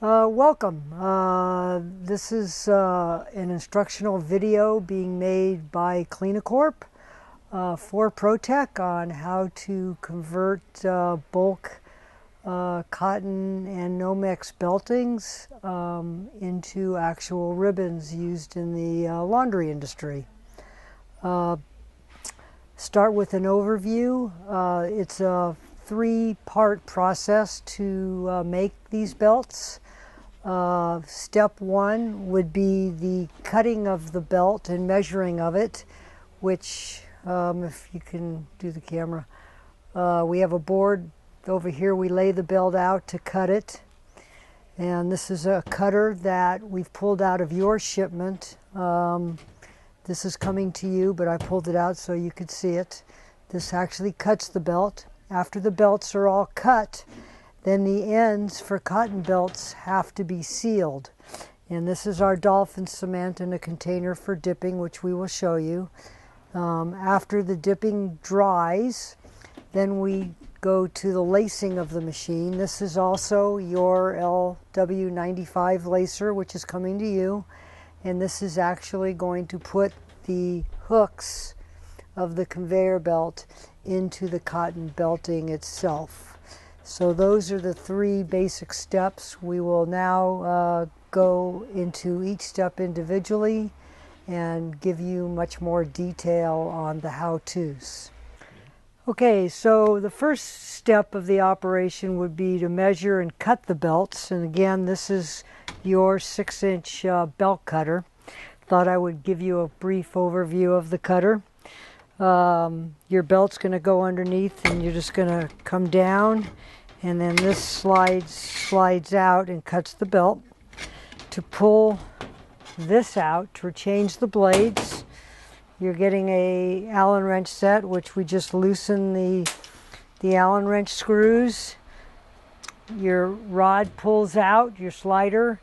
Welcome. This is an instructional video being made by ClenaCorp for ProTech on how to convert bulk cotton and Nomex beltings into actual ribbons used in the laundry industry. Start with an overview. It's a three-part process to make these belts. Step one would be the cutting of the belt and measuring of it, which, if you can do the camera, we have a board over here. We lay the belt out to cut it, and this is a cutter that we've pulled out of your shipment. This is coming to you, but I pulled it out so you could see it. This actually cuts the belt. After the belts are all cut, then the ends for cotton belts have to be sealed. And this is our dolphin cement in a container for dipping, which we will show you. After the dipping dries, then we go to the lacing of the machine. This is also your LW95 lacer, which is coming to you. And this is actually going to put the hooks of the conveyor belt into the cotton belting itself. So those are the three basic steps. We will now go into each step individually and give you much more detail on the how-tos. Okay, so the first step of the operation would be to measure and cut the belts. And again, this is your 6-inch belt cutter. Thought I would give you a brief overview of the cutter. Your belt's going to go underneath, and you're just going to come down, and then this slides out and cuts the belt. To pull this out, to change the blades, you're getting a Allen wrench set, which we just loosen the Allen wrench screws. Your rod pulls out, your slider,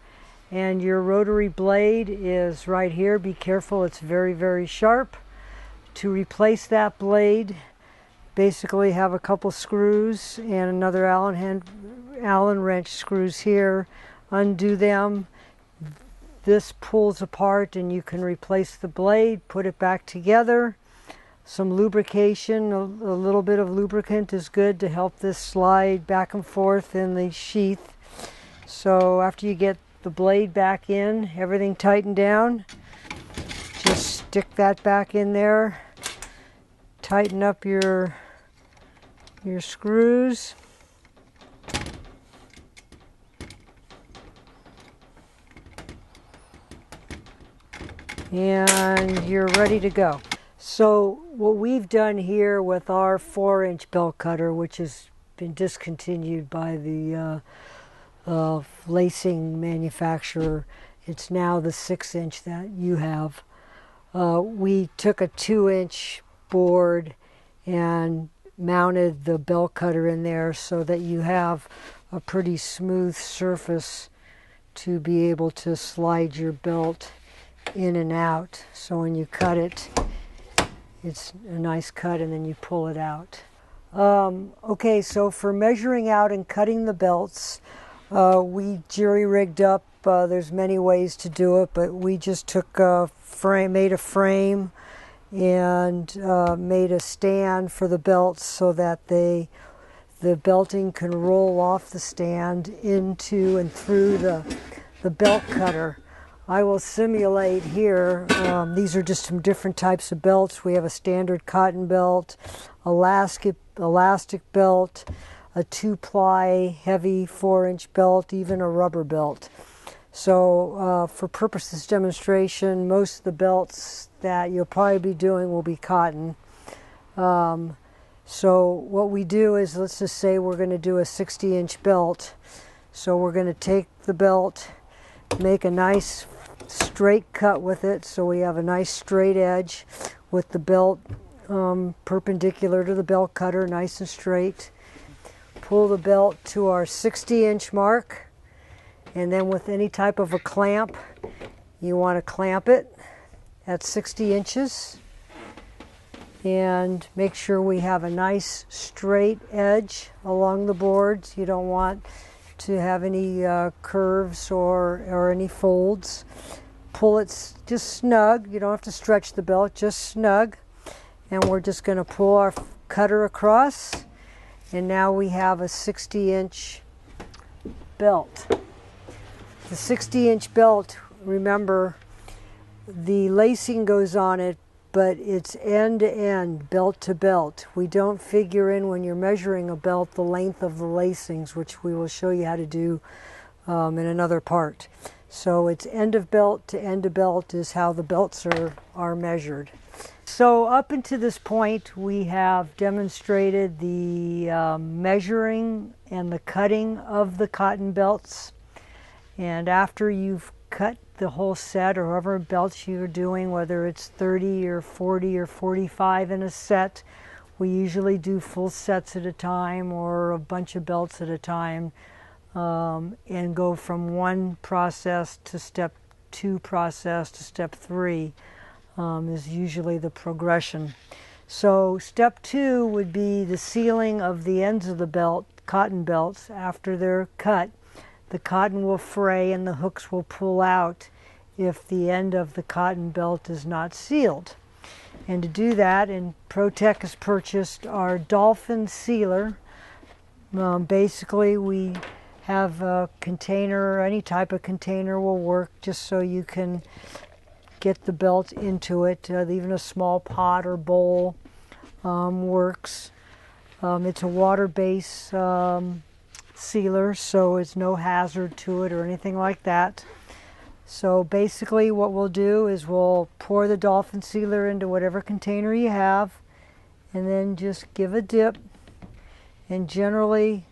and your rotary blade is right here. Be careful, it's very, very sharp. To replace that blade, basically have a couple screws and another Allen wrench screws here. Undo them. This pulls apart and you can replace the blade, put it back together. Some lubrication, a little bit of lubricant is good to help this slide back and forth in the sheath. So after you get the blade back in, everything tightened down, just stick that back in there. Tighten up your screws. And you're ready to go. So what we've done here with our 4-inch belt cutter, which has been discontinued by the lacing manufacturer, it's now the 6-inch that you have. We took a 2-inch board and mounted the belt cutter in there so that you have a pretty smooth surface to be able to slide your belt in and out. So when you cut it, it's a nice cut, and then you pull it out. Okay, so for measuring out and cutting the belts, we jury-rigged up. There's many ways to do it, but we just took a frame, made a frame, and made a stand for the belts so that the belting can roll off the stand into and through the belt cutter. I will simulate here. These are just some different types of belts. We have a standard cotton belt, elastic belt, a 2-ply heavy 4-inch belt, even a rubber belt. So for purposes of demonstration, most of the belts that you'll probably be doing will be cotton. So what we do is, let's just say we're going to do a 60-inch belt. So we're going to take the belt, make a nice straight cut with it, so we have a nice straight edge with the belt perpendicular to the belt cutter, nice and straight. Pull the belt to our 60-inch mark. And then with any type of a clamp, you want to clamp it at 60 inches. And make sure we have a nice straight edge along the boards. You don't want to have any curves or any folds. Pull it just snug. You don't have to stretch the belt, just snug. And we're just going to pull our cutter across, and now we have a 60-inch belt. The 60-inch belt, remember, the lacing goes on it, but it's end to end, belt to belt. We don't figure in, when you're measuring a belt, the length of the lacings, which we will show you how to do in another part. So it's end of belt to end of belt is how the belts are measured. So up until this point, we have demonstrated the measuring and the cutting of the cotton belts. And after you've cut the whole set, or however belts you're doing, whether it's 30 or 40 or 45 in a set, we usually do full sets at a time or a bunch of belts at a time, and go from one process to step 2 process to step 3 is usually the progression. So step 2 would be the sealing of the ends of the belt, cotton belts. After they're cut, the cotton will fray and the hooks will pull out if the end of the cotton belt is not sealed. And to do that, and ProTech has purchased our Dolphin Sealer. Basically, we have a container, any type of container will work, just so you can get the belt into it. Even a small pot or bowl works. It's a water-based sealer, so it's no hazard to it or anything like that. So basically what we'll do is we'll pour the Dolphin Sealer into whatever container you have, and then just give a dip. And generally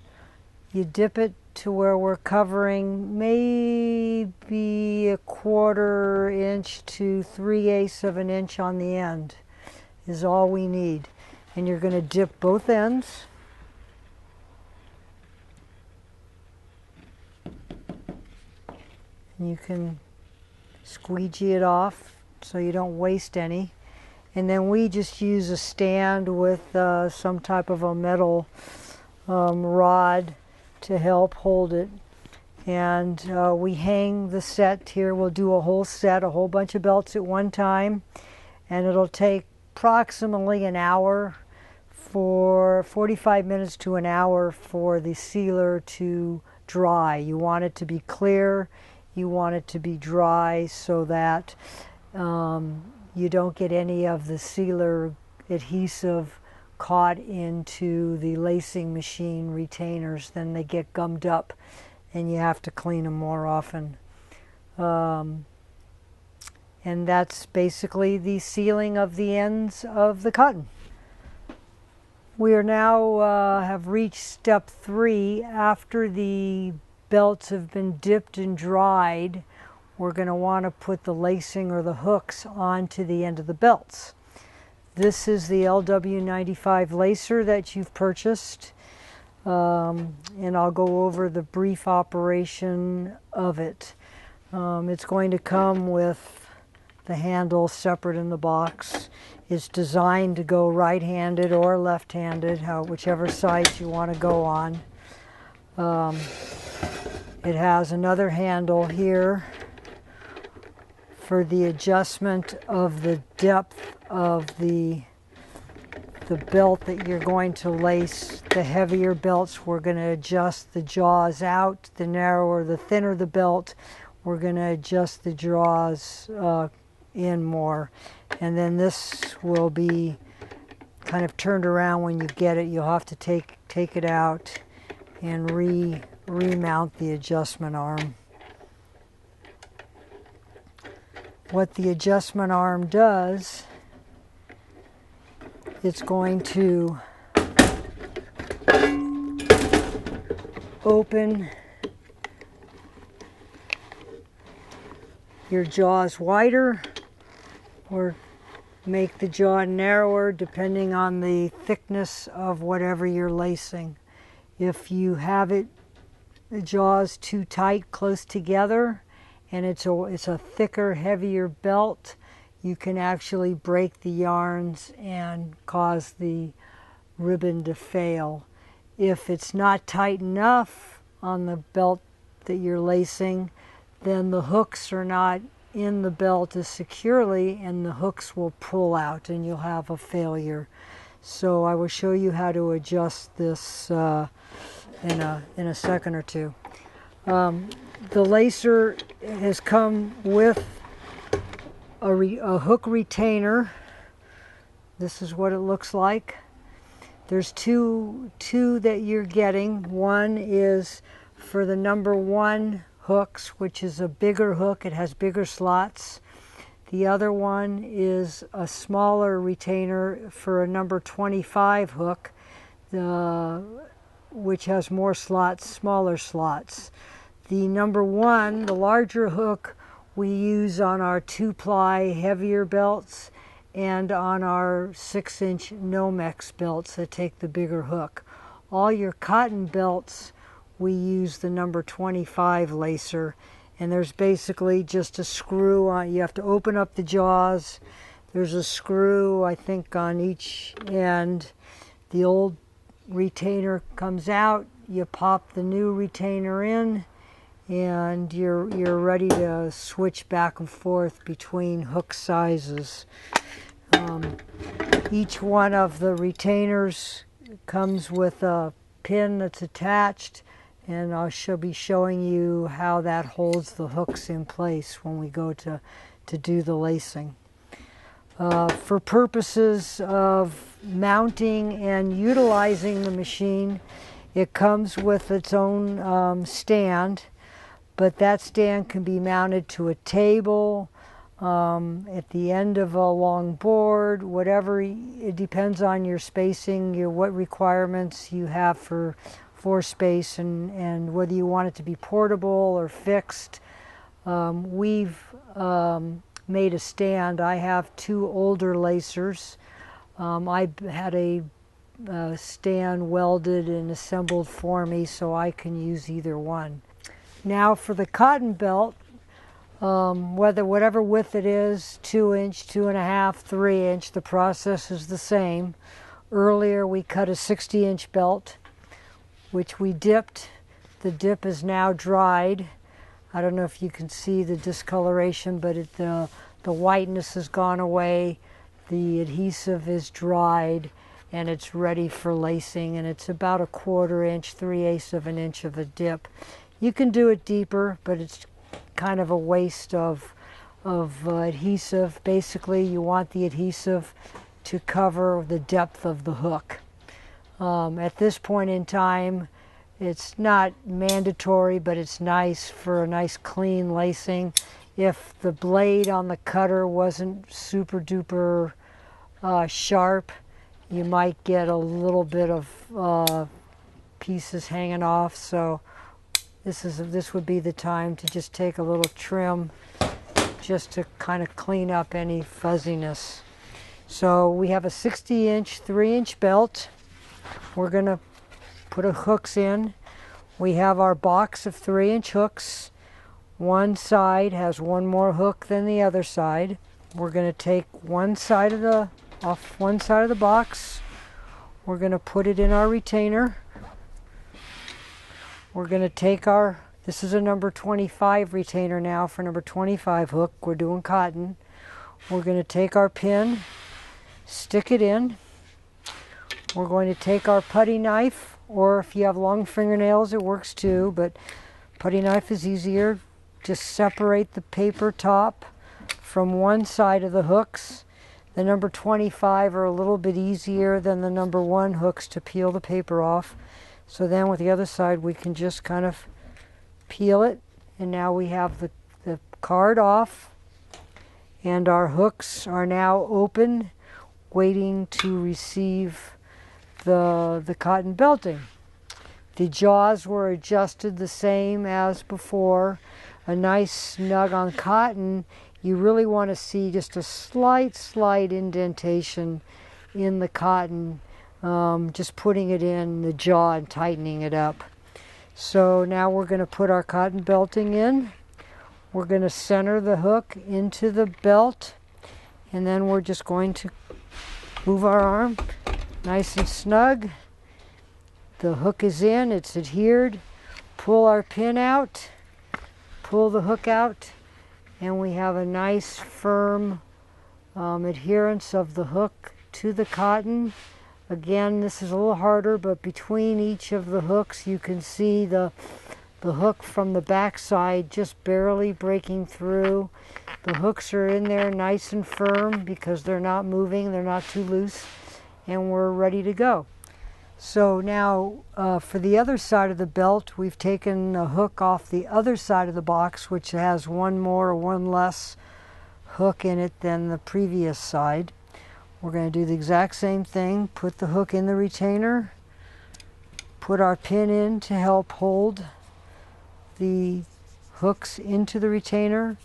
you dip it to where we're covering maybe a 1/4 inch to 3/8 of an inch on the end is all we need. And you're going to dip both ends. And you can squeegee it off so you don't waste any. And then we just use a stand with some type of a metal rod to help hold it. And we hang the set here. We'll do a whole set, a whole bunch of belts at one time. And it'll take approximately an hour, for 45 minutes to an hour for the sealer to dry. You want it to be clear. You want it to be dry so that you don't get any of the sealer adhesive caught into the lacing machine retainers. Then they get gummed up and you have to clean them more often. And that's basically the sealing of the ends of the cotton. We are now have reached step 3. After the belts have been dipped and dried, we're going to want to put the lacing or the hooks onto the end of the belts. This is the LW95 lacer that you've purchased, and I'll go over the brief operation of it. It's going to come with the handle separate in the box. It's designed to go right-handed or left-handed, whichever side you want to go on. It has another handle here for the adjustment of the depth of the belt that you're going to lace. The heavier belts, we're going to adjust the jaws out. The narrower, the thinner the belt, we're going to adjust the jaws in more. And then this will be kind of turned around when you get it. You'll have to take it out and remount the adjustment arm. What the adjustment arm does, it's going to open your jaws wider or make the jaw narrower depending on the thickness of whatever you're lacing. If you have the jaws too tight, close together, and it's a thicker, heavier belt, you can actually break the yarns and cause the ribbon to fail. If it's not tight enough on the belt that you're lacing, then the hooks are not in the belt as securely and the hooks will pull out and you'll have a failure. So I will show you how to adjust this in a second or two. The lacer has come with a hook retainer. This is what it looks like. There's two that you're getting. One is for the number 1 hooks, which is a bigger hook. It has bigger slots. The other one is a smaller retainer for a number 25 hook, which has more slots, smaller slots. The number 1, the larger hook, we use on our 2-ply heavier belts and on our 6-inch Nomex belts that take the bigger hook. All your cotton belts, we use the number 25 lacer, and there's basically just a screw on. You have to open up the jaws. There's a screw, I think, on each end. The old retainer comes out. You pop the new retainer in, and you're ready to switch back and forth between hook sizes. Each one of the retainers comes with a pin that's attached, and I shall be showing you how that holds the hooks in place when we go to do the lacing. For purposes of mounting and utilizing the machine, it comes with its own stand, but that stand can be mounted to a table, at the end of a long board, whatever. It depends on your spacing, what requirements you have for space, and whether you want it to be portable or fixed. We've made a stand. I have 2 older lacers. I had a stand welded and assembled for me, so I can use either one. Now for the cotton belt, whatever width it is, 2-inch, 2.5, 3-inch, the process is the same. Earlier we cut a 60-inch belt, which we dipped. The dip is now dried. I don't know if you can see the discoloration, but the whiteness has gone away. The adhesive is dried and it's ready for lacing, and it's about a 1/4 inch, 3/8 of an inch of a dip. You can do it deeper, but it's kind of a waste of adhesive. Basically, you want the adhesive to cover the depth of the hook. At this point in time, it's not mandatory, but it's nice for a nice clean lacing. If the blade on the cutter wasn't super duper sharp, you might get a little bit of pieces hanging off. So this would be the time to just take a little trim just to kind of clean up any fuzziness. So we have a 60-inch, 3-inch belt. We're going to put hooks in. We have our box of 3-inch hooks. One side has one more hook than the other side. We're going to take off one side of the box. We're going to put it in our retainer. We're going to take this is a number 25 retainer now for number 25 hook. We're doing cotton. We're going to take our pin, stick it in. We're going to take our putty knife, or if you have long fingernails, it works too, but putty knife is easier. Just separate the paper top from one side of the hooks. The number 25 are a little bit easier than the number 1 hooks to peel the paper off. So then with the other side, we can just kind of peel it, and now we have the card off, and our hooks are now open, waiting to receive the cotton belting. The jaws were adjusted the same as before. A nice snug on cotton, you really want to see just a slight indentation in the cotton, just putting it in the jaw and tightening it up. So now we're going to put our cotton belting in. We're going to center the hook into the belt, and then we're just going to move our arm nice and snug. The hook is in, it's adhered. pull our pin out, pull the hook out, and we have a nice firm adherence of the hook to the cotton. Again, this is a little harder, but between each of the hooks you can see the hook from the back side just barely breaking through. The hooks are in there nice and firm because they're not moving, they're not too loose, and we're ready to go. So now for the other side of the belt, we've taken a hook off the other side of the box, which has one more or one less hook in it than the previous side. We're going to do the exact same thing. Put the hook in the retainer, put our pin in to help hold the hooks into the retainer,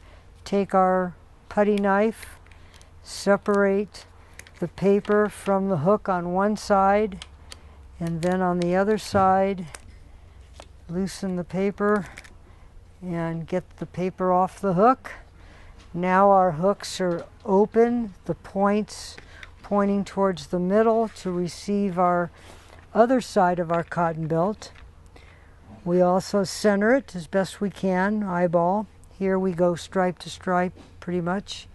take our putty knife, separate the paper from the hook on one side, and then on the other side loosen the paper and get the paper off the hook. Now our hooks are open, the points pointing towards the middle to receive our other side of our cotton belt. We also center it as best we can, eyeball. Here we go stripe to stripe pretty much.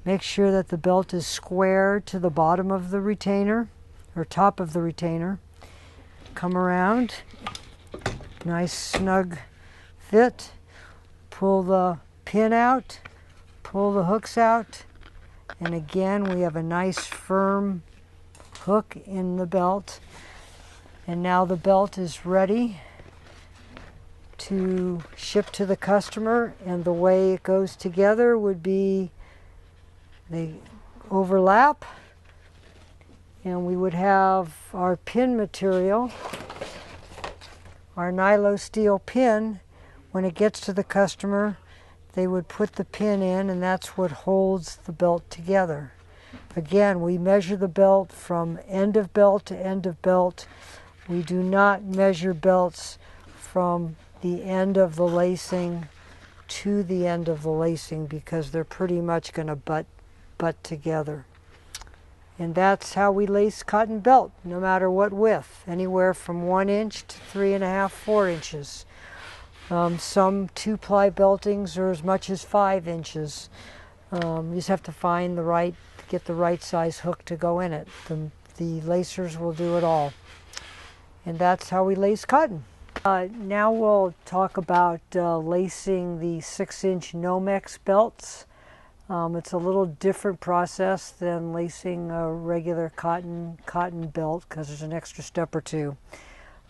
Make sure that the belt is square to the bottom of the retainer, or top of the retainer. Come around, nice snug fit. Pull the pin out, pull the hooks out, and again we have a nice firm hook in the belt. And now the belt is ready to ship to the customer, and the way it goes together would be they overlap, and we would have our pin material, our nylon steel pin. When it gets to the customer, they would put the pin in, and that's what holds the belt together. Again, we measure the belt from end of belt to end of belt. We do not measure belts from the end of the lacing to the end of the lacing because they're pretty much going to butt together. And that's how we lace cotton belt, no matter what width, anywhere from 1 inch to 3.5, 4 inches. Some 2-ply beltings are as much as 5 inches. You just have to find get the right size hook to go in it. The lacers will do it all. And that's how we lace cotton. Now we'll talk about lacing the 6-inch Nomex belts. It's a little different process than lacing a regular cotton belt because there's an extra step or two.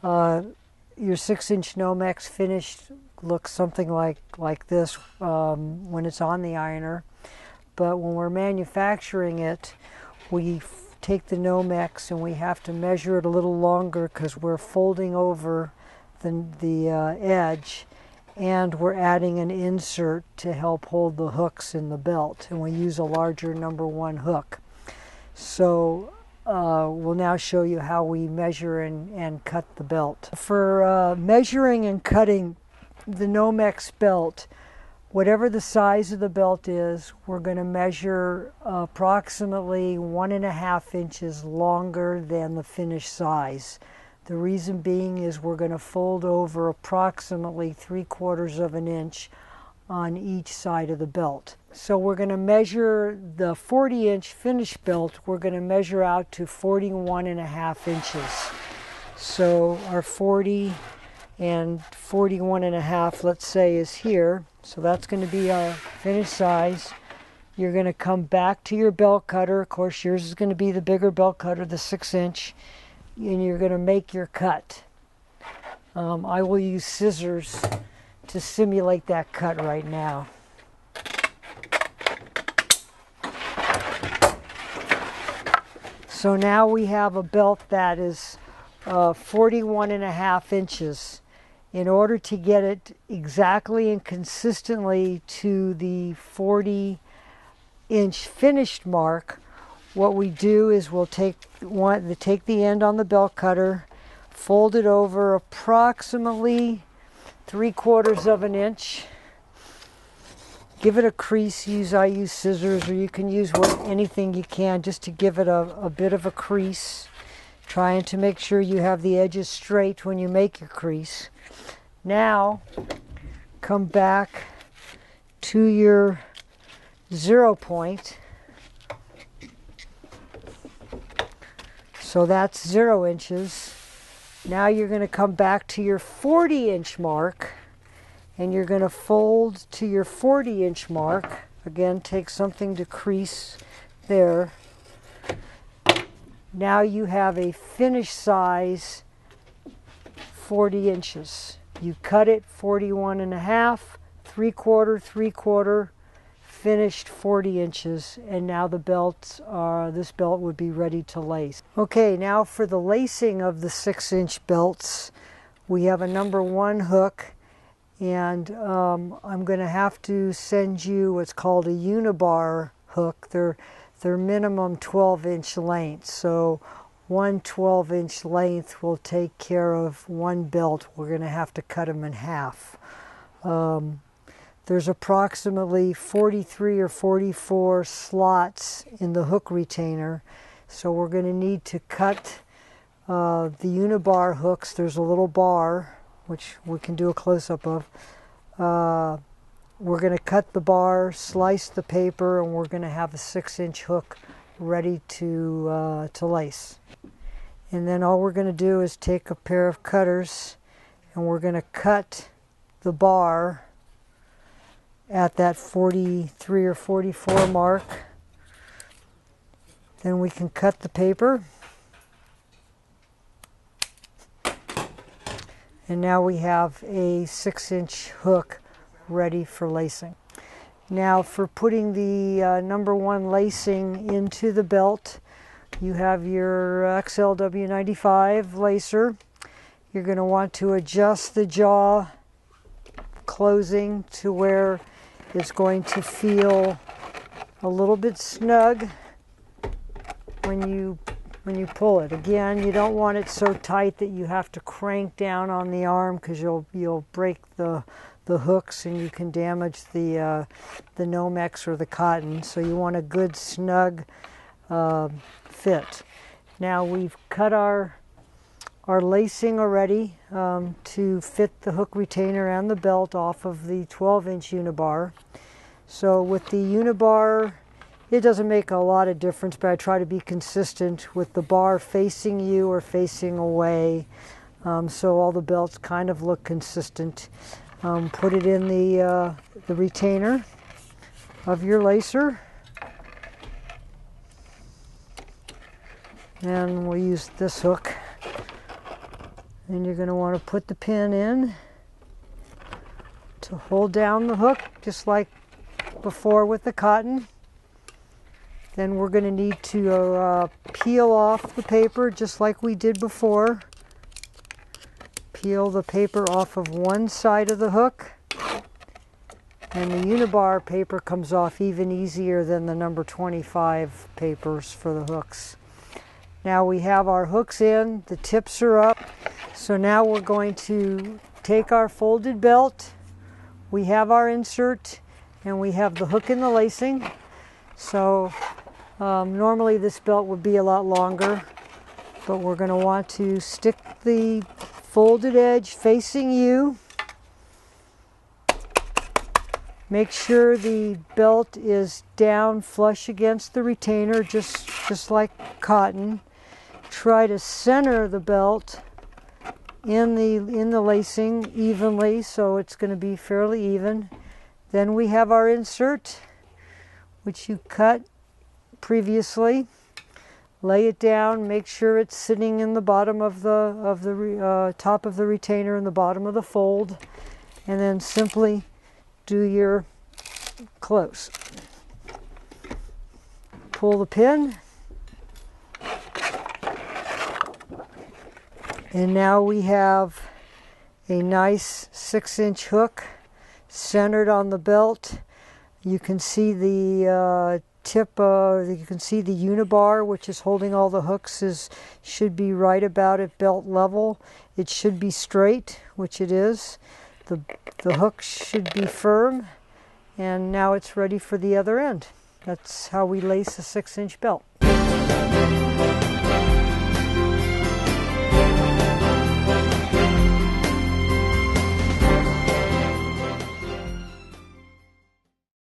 Your 6-inch Nomex finished looks something like this when it's on the ironer, but when we're manufacturing it, we take the Nomex and we have to measure it a little longer because we're folding over the edge, and we're adding an insert to help hold the hooks in the belt, and we use a larger #1 hook. So we'll now show you how we measure and cut the belt. For measuring and cutting the Nomex belt, whatever the size of the belt is, we're going to measure approximately 1.5 inches longer than the finished size. The reason being is we're going to fold over approximately 3/4 of an inch on each side of the belt. So we're going to measure the 40-inch finished belt, we're going to measure out to 41.5 inches. So our 40 and 41.5, let's say, is here. So that's going to be our finished size. You're going to come back to your belt cutter. Of course, yours is going to be the bigger belt cutter, the 6-inch, and you're going to make your cut. I will use scissors to simulate that cut right now. So now we have a belt that is 41.5 inches. In order to get it exactly and consistently to the 40-inch finished mark, what we do is we'll take the end on the belt cutter, fold it over approximately 3/4 of an inch, give it a crease. I use scissors, or you can use anything you can just to give it a bit of a crease, trying to make sure you have the edges straight when you make your crease. Now come back to your 0 point. So that's 0 inches. Now you're going to come back to your 40-inch mark, and you're going to fold to your 40-inch mark. Again, take something to crease there. Now you have a finished size 40 inches. You cut it 41.5, 3/4, 3/4, finished 40 inches, and now the belts are, this belt would be ready to lace. Okay, now for the lacing of the 6-inch belts, we have a number 1 hook, and I'm going to have to send you what's called a unibar hook. They're minimum 12-inch length, so one 12-inch length will take care of one belt. We're going to have to cut them in half. There's approximately 43 or 44 slots in the hook retainer, so we're going to need to cut the unibar hooks. There's a little bar, which we can do a close-up of. We're going to cut the bar, slice the paper, and we're going to have a 6-inch hook ready to lace. And then all we're going to do is take a pair of cutters, and we're going to cut the bar at that 43 or 44 mark. Then we can cut the paper. And now we have a 6-inch hook ready for lacing. Now for putting the number 1 lacing into the belt, you have your XLW95 lacer. You're going to want to adjust the jaw closing to where it's going to feel a little bit snug when you pull it. Again, you don't want it so tight that you have to crank down on the arm, because you'll break the hooks and you can damage the Nomex or the cotton. So you want a good snug fit. Now we've cut our lacing already to fit the hook retainer and the belt off of the 12-inch unibar. So with the unibar, it doesn't make a lot of difference, but I try to be consistent with the bar facing you or facing away, so all the belts kind of look consistent. Put it in the retainer of your lacer, and we'll use this hook. And you're going to want to put the pin in to hold down the hook, just like before with the cotton. Then we're going to need to peel off the paper just like we did before. Peel the paper off of one side of the hook, and the unibar paper comes off even easier than the number 25 papers for the hooks. Now we have our hooks in, the tips are up, so now we're going to take our folded belt, we have our insert, and we have the hook and the lacing. So normally this belt would be a lot longer, but we're going to want to stick the folded edge facing you. Make sure the belt is down flush against the retainer, just like cotton. Try to center the belt in the lacing evenly, so it's going to be fairly even. Then we have our insert, which you cut previously. Lay it down, make sure it's sitting in the bottom of the top of the retainer and the bottom of the fold, and then simply do your close. Pull the pin, and now we have a nice 6-inch hook centered on the belt. You can see the tip, you can see the unibar, which is holding all the hooks, should be right about at belt level. It should be straight, which it is. The hook should be firm, and now it's ready for the other end. That's how we lace a 6-inch belt.